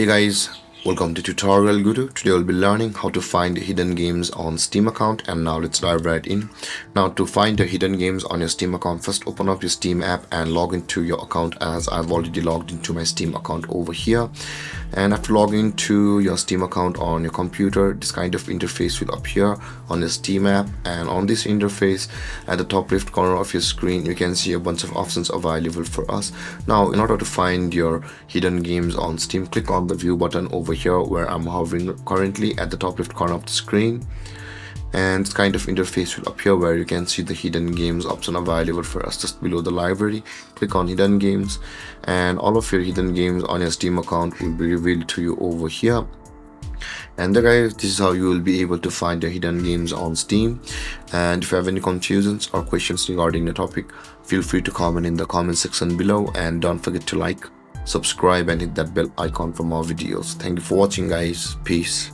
Hey guys, welcome to TutorialGuru. Today we'll be learning how to find hidden games on Steam account, and now let's dive right in. Now to find the hidden games on your Steam account, first open up your Steam app and log into your account, as I've already logged into my Steam account over here. And after logging into your Steam account on your computer, this kind of interface will appear on the Steam app, and on this interface at the top left corner of your screen you can see a bunch of options available for us. Now in order to find your hidden games on Steam, click on the view button over here where I'm hovering currently at the top left corner of the screen, and this kind of interface will appear where you can see the hidden games option available for us just below the library. Click on hidden games and all of your hidden games on your Steam account will be revealed to you over here. And there guys, this is how you will be able to find the hidden games on Steam. And if you have any confusions or questions regarding the topic, feel free to comment in the comment section below, and don't forget to like, subscribe and hit that bell icon for more videos. Thank you for watching guys. Peace.